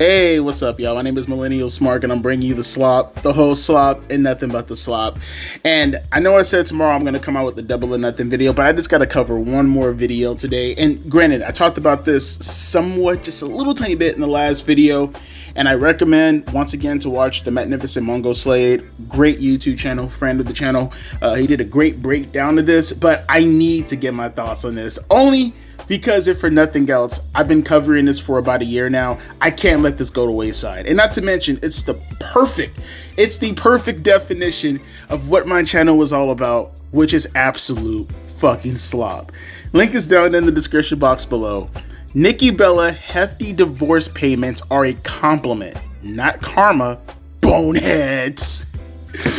Hey, what's up, y'all? My name is Millennial Smart, and I'm bringing you the slop, the whole slop, and nothing but the slop. And I know I said tomorrow I'm going to come out with the double or nothing video, but I just got to cover one more video today. And granted, I talked about this somewhat, just a little tiny bit in the last video, and I recommend, once again, to watch the Magnificent Mongo Slade, great YouTube channel, friend of the channel. He did a great breakdown of this, but I need to get my thoughts on this, only because if for nothing else, I've been covering this for about a year now. I can't let this go to wayside. And not to mention, it's the perfect definition of what my channel was all about, which is absolute fucking slop. Link is down in the description box below. Nikki Bella hefty divorce payments are a compliment, not karma, boneheads.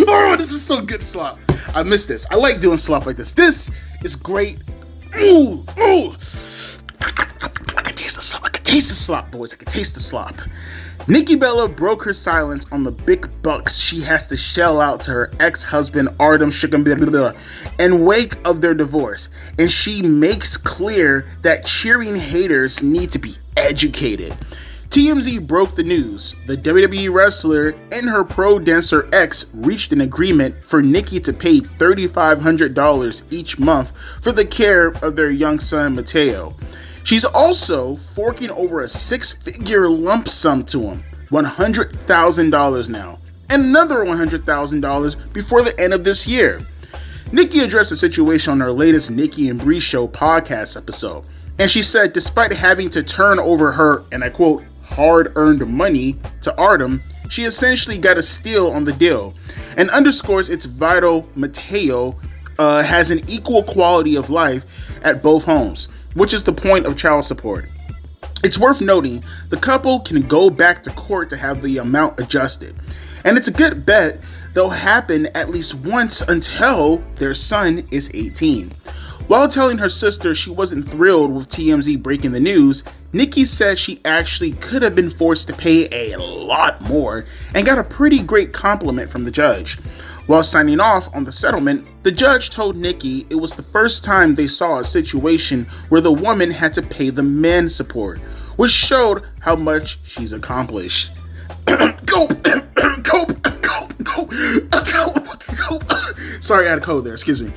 Oh, this is so good slop. I miss this. I like doing slop like this. This is great. Ooh, ooh. I can taste the slop. I can taste the slop, boys. I can taste the slop. Nikki Bella broke her silence on the big bucks she has to shell out to her ex-husband Artem in wake of their divorce, and she makes clear that cheering haters need to be educated. TMZ broke the news. The WWE wrestler and her pro dancer ex reached an agreement for Nikki to pay $3,500 each month for the care of their young son Mateo. She's also forking over a six-figure lump sum to him, $100,000 now, and another $100,000 before the end of this year. Nikki addressed the situation on her latest Nikki and Bree Show podcast episode, and she said despite having to turn over her, and I quote, hard-earned money to Artem, she essentially got a steal on the deal, and underscores it's vital Mateo has an equal quality of life at both homes, which is the point of child support. It's worth noting the couple can go back to court to have the amount adjusted, and it's a good bet they'll happen at least once until their son is 18. While telling her sister she wasn't thrilled with TMZ breaking the news, Nikki said she actually could have been forced to pay a lot more and got a pretty great compliment from the judge. While signing off on the settlement, the judge told Nikki it was the first time they saw a situation where the woman had to pay the man's support, which showed how much she's accomplished. Sorry, I had a cold there, excuse me.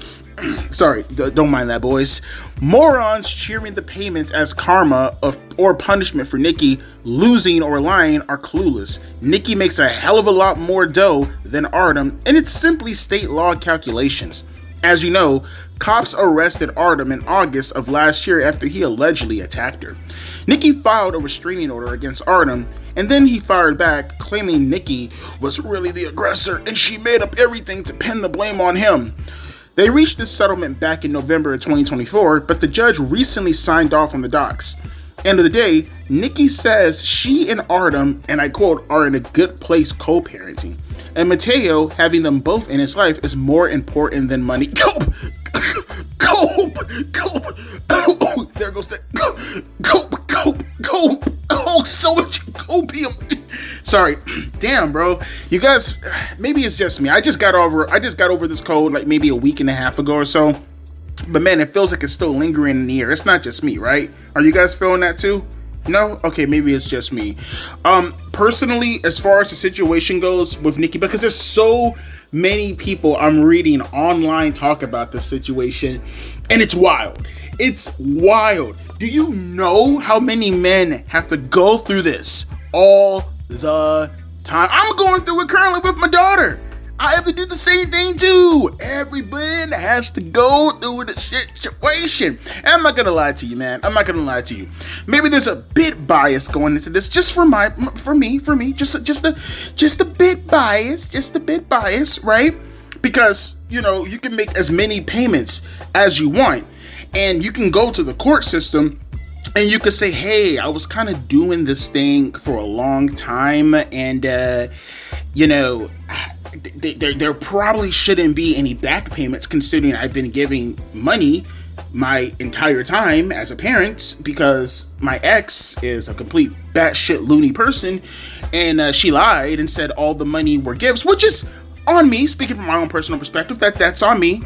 Sorry, don't mind that, boys. Morons cheering the payments as karma or punishment for Nikki losing or lying are clueless. Nikki makes a hell of a lot more dough than Artem, and it's simply state law calculations. As you know, cops arrested Artem in August of last year after he allegedly attacked her. Nikki filed a restraining order against Artem, and then he fired back, claiming Nikki was really the aggressor and she made up everything to pin the blame on him. They reached this settlement back in November of 2024, but the judge recently signed off on the docs. End of the day, Nikki says she and Artem, and I quote, are in a good place co-parenting. And Mateo, having them both in his life, is more important than money. Cope! There goes that. Cope! Oh, so much copium. Sorry. Damn, bro. You guys, maybe it's just me. I just got over this cold like maybe a week and a half ago or so. But man, it feels like it's still lingering in the air. It's not just me, right? Are you guys feeling that too? No? Okay, maybe it's just me. Personally, as far as the situation goes with Nikki, because there's so many people I'm reading online talk about this situation, and it's wild. It's wild. Do you know how many men have to go through this all the time? I'm going through it currently with my daughter. I have to do the same thing too. Every man has to go through the situation. And I'm not gonna lie to you, man. I'm not gonna lie to you. Maybe there's a bit bias going into this, just for me, just a bit bias, right? Because you can make as many payments as you want, and you can go to the court system and you could say, hey, I was kind of doing this thing for a long time, and there probably shouldn't be any back payments considering I've been giving money my entire time as a parent, because my ex is a complete batshit loony person, and she lied and said all the money were gifts, which is on me, speaking from my own personal perspective, that's on me,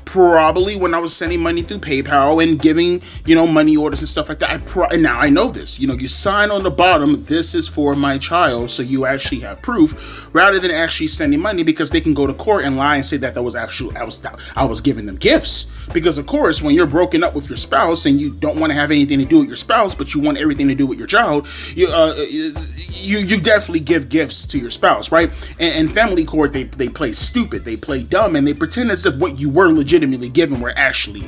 probably when I was sending money through PayPal and giving, money orders and stuff like that, and now I know this, you sign on the bottom, this is for my child, so you actually have proof, rather than actually sending money, because they can go to court and lie and say that was actually, I was giving them gifts. Because of course, when you're broken up with your spouse and you don't want to have anything to do with your spouse, but you want everything to do with your child, you definitely give gifts to your spouse, right? And family court, they play stupid, they play dumb, and they pretend as if what you were legitimately given were actually,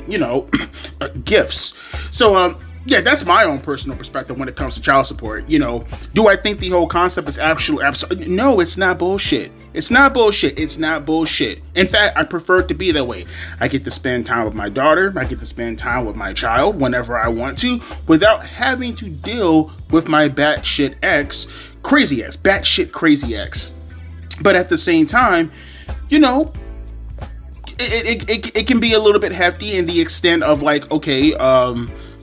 gifts. So, yeah, that's my own personal perspective when it comes to child support. Do I think the whole concept is absolute? No, it's not bullshit. It's not bullshit. It's not bullshit. In fact, I prefer it to be that way. I get to spend time with my daughter. I get to spend time with my child whenever I want to, without having to deal with my batshit crazy ex. But at the same time, it can be a little bit hefty in the extent of like, okay,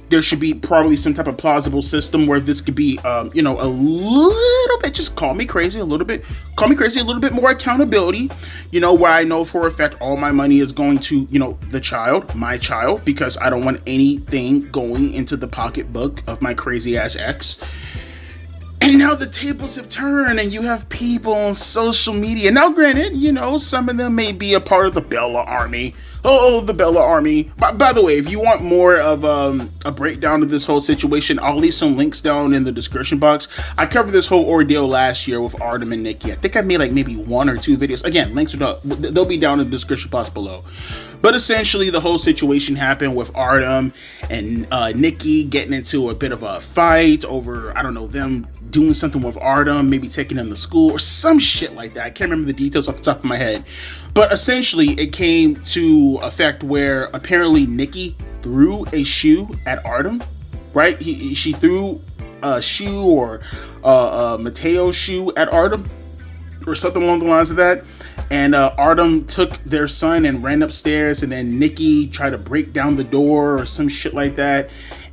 there should be probably some type of plausible system where this could be, a little bit, just call me crazy a little bit more accountability, where I know for a fact all my money is going to, my child, because I don't want anything going into the pocketbook of my crazy ass ex. And now the tables have turned and you have people on social media. Now, granted, some of them may be a part of the Bella Army. Oh, the Bella Army. By the way, if you want more of a breakdown of this whole situation, I'll leave some links down in the description box. I covered this whole ordeal last year with Artem and Nikki. I think I made like maybe 1 or 2 videos. Again, links are they'll be down in the description box below. But essentially, the whole situation happened with Artem and Nikki getting into a bit of a fight over, I don't know, them doing something with Artem, maybe taking him to school or some shit like that. I can't remember the details off the top of my head. But essentially, it came to effect where apparently Nikki threw a shoe at Artem, right? She threw a shoe or Mateo's shoe at Artem or something along the lines of that. And Artem took their son and ran upstairs, and then Nikki tried to break down the door or some shit like that.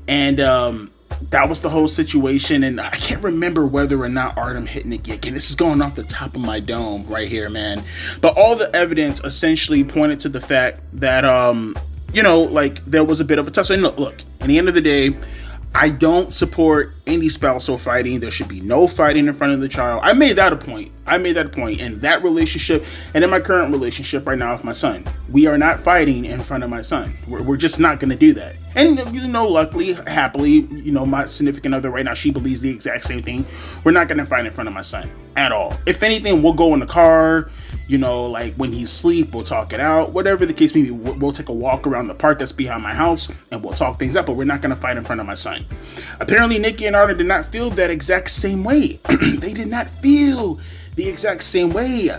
And that was the whole situation. And I can't remember whether or not Artem hit Nikki. Again, this is going off the top of my dome right here, man. But all the evidence essentially pointed to the fact that, like there was a bit of a tussle. And look, at the end of the day, I don't support any spousal fighting. There should be no fighting in front of the child. I made that a point in that relationship and in my current relationship right now with my son. We are not fighting in front of my son. We're just not going to do that. And, luckily, happily, my significant other right now, she believes the exact same thing. We're not going to fight in front of my son at all. If anything, we'll go in the car, like when he's asleep, we'll talk it out. Whatever the case may be, we'll take a walk around the park that's behind my house and we'll talk things up, but we're not going to fight in front of my son. Apparently, Nikki and Artem did not feel that exact same way. They did not feel the exact same way.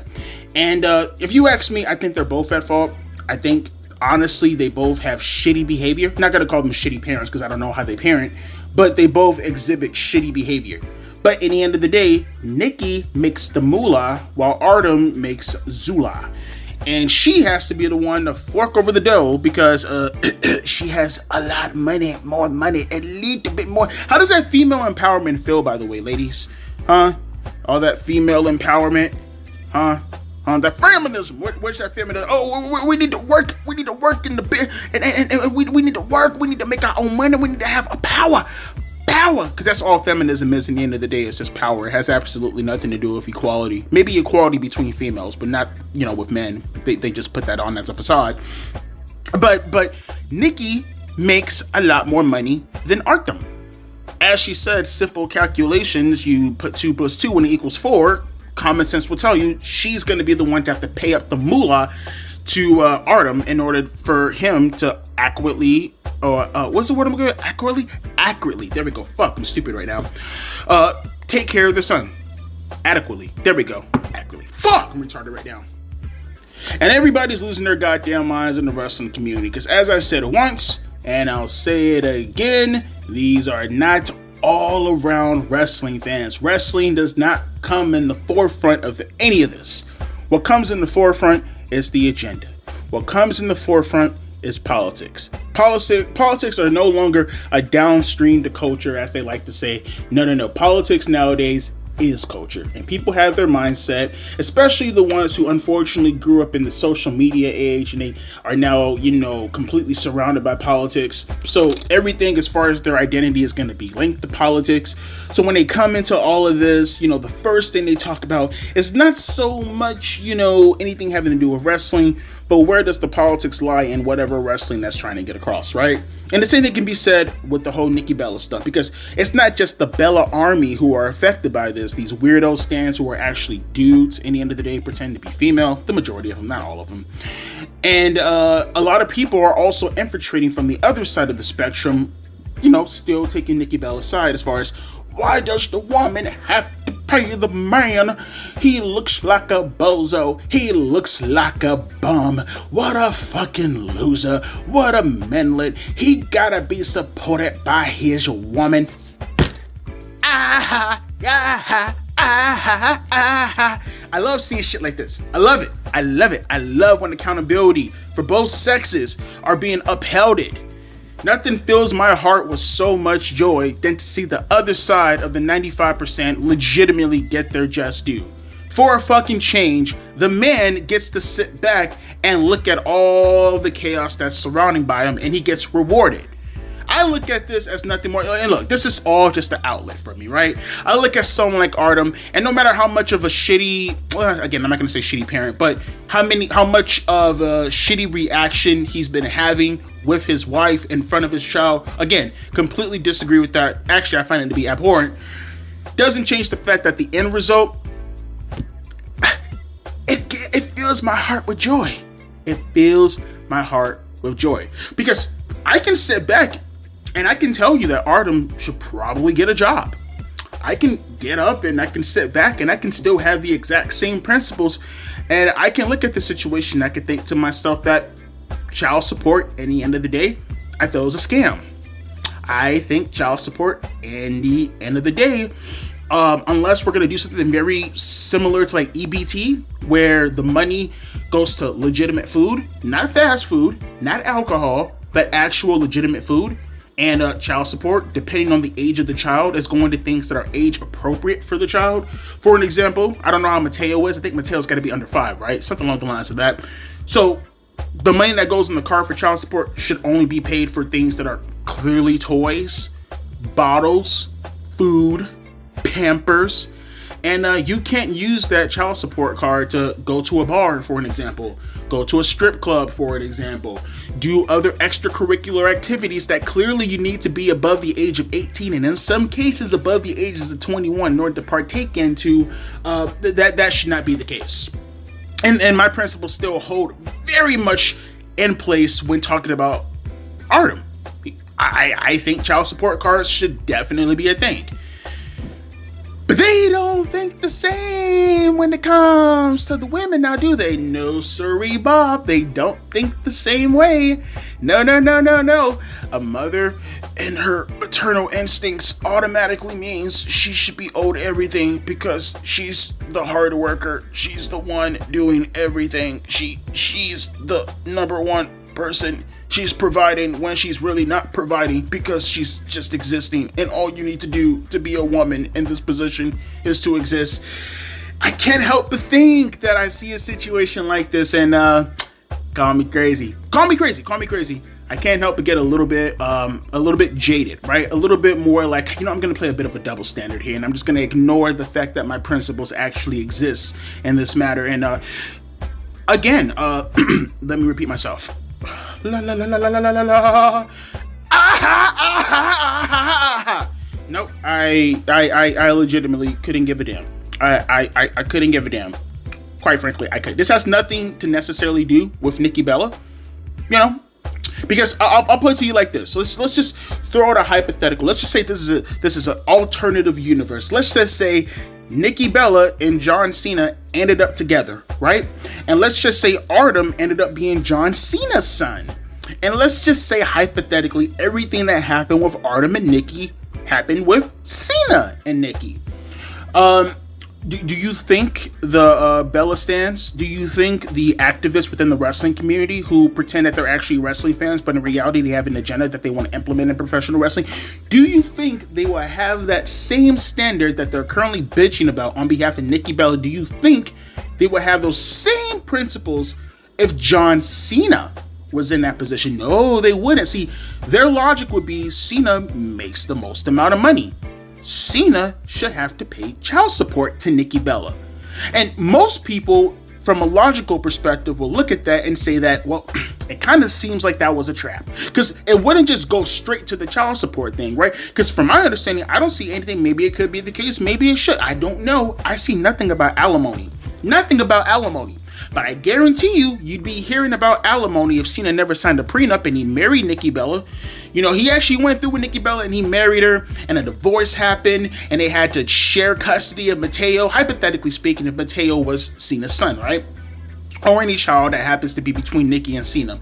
And if you ask me, I think they're both at fault. I think, honestly, they both have shitty behavior. I'm not going to call them shitty parents because I don't know how they parent, but they both exhibit shitty behavior. But in the end of the day, Nikki makes the moolah while Artem makes Zula. And she has to be the one to fork over the dough because she has a lot of money, more money, at least a bit more. How does that female empowerment feel, by the way, ladies? Huh? All that female empowerment? Huh? That feminism. Where's that feminism? Oh, we need to work. We need to work in the bit, and we need to work. We need to make our own money. We need to have a power, because that's all feminism is. In the end of the day, it's just power. It has absolutely nothing to do with equality. Maybe equality between females, but not with men. They just put that on as a facade. But Nikki makes a lot more money than Artem. As she said, simple calculations. You put 2 + 2 when it equals 4. Common sense will tell you she's going to be the one to have to pay up the moolah to Artem in order for him to accurately, what's the word I'm going to accurately, there we go, fuck, I'm stupid right now, take care of their son, adequately, there we go, accurately, fuck, I'm retarded right now. And everybody's losing their goddamn minds in the wrestling community, because as I said once, and I'll say it again, these are not all around wrestling fans. Wrestling does not come in the forefront of any of this. What comes in the forefront is the agenda. What comes in the forefront is politics. Politics are no longer a downstream to culture, as they like to say. No. Politics nowadays is culture, and people have their mindset, especially the ones who unfortunately grew up in the social media age and they are now, completely surrounded by politics. So everything as far as their identity is going to be linked to politics. So when they come into all of this, the first thing they talk about is not so much, anything having to do with wrestling, but where does the politics lie in whatever wrestling that's trying to get across, right? And the same thing can be said with the whole Nikki Bella stuff, because it's not just the Bella army who are affected by this. These weirdo stans who are actually dudes, in the end of the day, pretend to be female. The majority of them, not all of them. And a lot of people are also infiltrating from the other side of the spectrum, still taking Nikki Bella's side as far as, why does the woman have to pay the man? He looks like a bozo. He looks like a bum. What a fucking loser. What a manlet. He gotta be supported by his woman. I love seeing shit like this. I love it. I love when accountability for both sexes are being upheld. Nothing fills my heart with so much joy than to see the other side of the 95% legitimately get their just due. For a fucking change, the man gets to sit back and look at all the chaos that's surrounding by him, and he gets rewarded. I look at this as nothing more, and look, this is all just an outlet for me, right? I look at someone like Artem, and no matter how much of a again, I'm not gonna say shitty parent, but how much of a shitty reaction he's been having with his wife in front of his child, again, completely disagree with that. Actually, I find it to be abhorrent. Doesn't change the fact that the end result, it fills my heart with joy. It fills my heart with joy, because I can sit back and I can tell you that Artem should probably get a job. I can get up and I can sit back and I can still have the exact same principles, and I can look at the situation. I can think to myself that child support, in the end of the day, I feel is a scam. I think child support, in the end of the day, unless we're going to do something very similar to like EBT, where the money goes to legitimate food, not fast food, not alcohol, but actual legitimate food, and child support, depending on the age of the child, is going to things that are age appropriate for the child. For an example, I don't know how Mateo is. I think Mateo's got to be under 5, right? Something along the lines of that. So the money that goes in the car for child support should only be paid for things that are clearly toys, bottles, food, Pampers, and you can't use that child support card to go to a bar, for an example, go to a strip club, for an example, do other extracurricular activities that clearly you need to be above the age of 18, and in some cases above the ages of 21 in order to partake into. That should not be the case. And my principles still hold very much in place when talking about Artem. I think child support cards should definitely be a thing. But they don't think the same when it comes to the women, now do they? No, sirree, Bob. They don't think the same way. No. A mother and her maternal instincts automatically means she should be owed everything because she's the hard worker. She's the one doing everything. She's the number one person. She's providing when she's really not providing because she's just existing. And all you need to do to be a woman in this position is to exist. I can't help but think that I see a situation like this and call me crazy. I can't help but get a little bit jaded, right? A little bit more like, I'm going to play a bit of a double standard here, and I'm just going to ignore the fact that my principles actually exist in this matter. And again, let me repeat myself. La la la la la la la la. Nope, I legitimately couldn't give a damn. I couldn't give a damn. Quite frankly, I could. This has nothing to necessarily do with Nikki Bella, because I'll put it to you like this. So let's just throw out a hypothetical. Let's just say this is an alternative universe. Let's just say Nikki Bella and John Cena ended up together, right? And let's just say Artem ended up being John Cena's son. And let's just say hypothetically everything that happened with Artem and Nikki happened with Cena and Nikki. Do you think the Bella stans, do you think the activists within the wrestling community who pretend that they're actually wrestling fans, but in reality they have an agenda that they want to implement in professional wrestling, do you think they will have that same standard that they're currently bitching about on behalf of Nikki Bella? Do you think they will have those same principles if John Cena was in that position? No, they wouldn't. See, their logic would be Cena makes the most amount of money. Cena should have to pay child support to Nikki Bella. And most people, from a logical perspective, will look at that and say that, well, it kind of seems like that was a trap. Because it wouldn't just go straight to the child support thing, right? Because from my understanding, I don't see anything. Maybe it could be the case. Maybe it should. I don't know. I see nothing about alimony. Nothing about alimony. But I guarantee you'd be hearing about alimony if Cena never signed a prenup and he married Nikki Bella. You know, he actually went through with Nikki Bella and he married her, and a divorce happened, and they had to share custody of Mateo, hypothetically speaking, if Mateo was Cena's son, right? Or any child that happens to be between Nikki and Cena.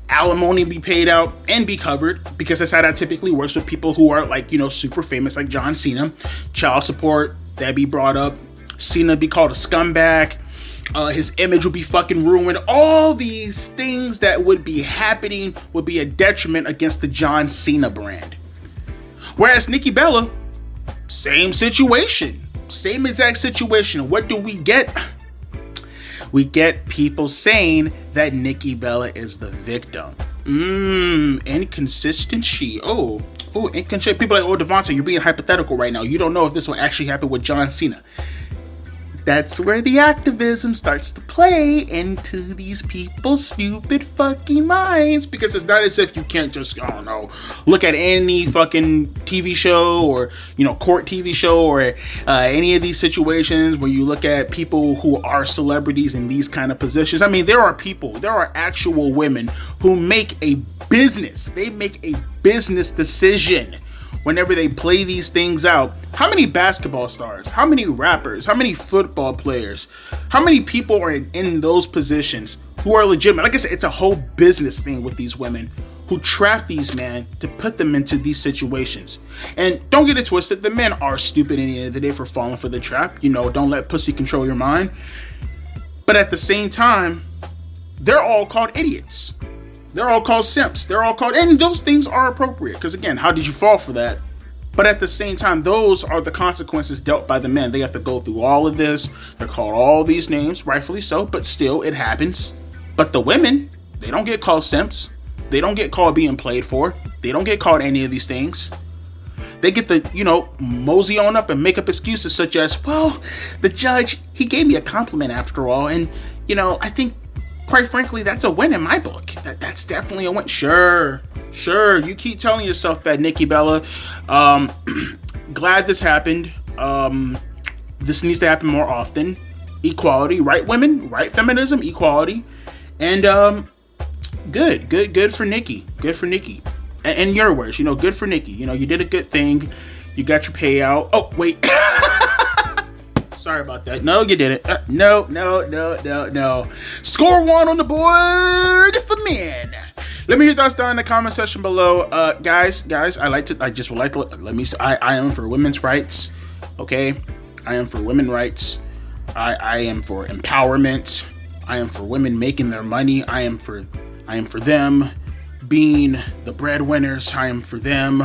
Alimony be paid out and be covered, because that's how that typically works with people who are, like, you know, super famous, like John Cena. Child support, that be brought up. Cena be called a scumbag. His image would be fucking ruined. All these things that would be happening would be a detriment against the John Cena brand. Whereas Nikki Bella, same situation. Same exact situation. What do we get? We get people saying that Nikki Bella is the victim. Inconsistency. Oh, inconsistent. People are like, oh, Devontae, you're being hypothetical right now. You don't know if this will actually happen with John Cena. That's where the activism starts to play into these people's stupid fucking minds. Because it's not as if you can't just, I don't know, look at any fucking TV show or, you know, court TV show or any of these situations where you look at people who are celebrities in these kind of positions. I mean, there are actual women who make a business. They make a business decision whenever they play these things out. How many basketball stars, how many rappers, how many football players, how many people are in those positions who are legitimate? Like I said, it's a whole business thing with these women who trap these men to put them into these situations. And don't get it twisted, the men are stupid at the end of the day for falling for the trap. You know, don't let pussy control your mind. But at the same time, they're all called idiots. They're all called simps. They're all called, and those things are appropriate. Because again, how did you fall for that? But at the same time, those are the consequences dealt by the men. They have to go through all of this. They're called all these names, rightfully so, but still, it happens. But the women, they don't get called simps. They don't get called being played for. They don't get called any of these things. They get to, you know, mosey on up and make up excuses such as, well, the judge, he gave me a compliment after all. And, you know, I think, quite frankly, that's a win in my book. That's definitely a win. Sure. You keep telling yourself that, Nikki Bella. Glad this happened. This needs to happen more often. Equality, right, women? Right, feminism, equality. And good for Nikki. Good for Nikki. And your words, you know, good for Nikki. You know, you did a good thing. You got your payout. Oh, wait. Sorry about that. No, you didn't. No. Score one on the board for men. Let me hear your thoughts down in the comment section below. Guys, I am for women's rights. Okay? I am for women's rights. I am for empowerment. I am for women making their money. I am for them being the breadwinners. I am for them,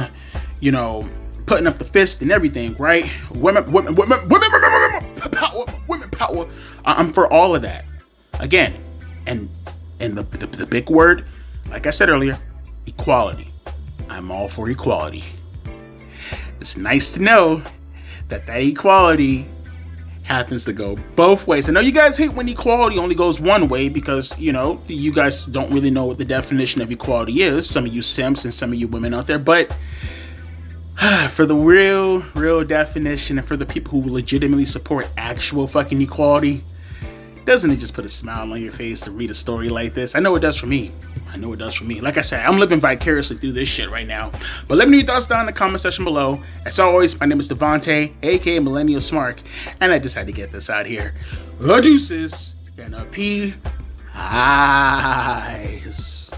you know, putting up the fist and everything, right? Women power. I'm for all of that. Again, and the big word, like I said earlier, equality. I'm all for equality. It's nice to know that equality happens to go both ways. I know you guys hate when equality only goes one way because, you know, you guys don't really know what the definition of equality is. Some of you simps and some of you women out there, but for the real definition and for the people who legitimately support actual fucking equality, doesn't it just put a smile on your face to read a story like this? I know it does for me. Like I said, I'm living vicariously through this shit right now. But let me know your thoughts down in the comment section below. As always, my name is Devontae, aka Millennial Smark, and I just had to get this out here. A deuces and a P. Eyes.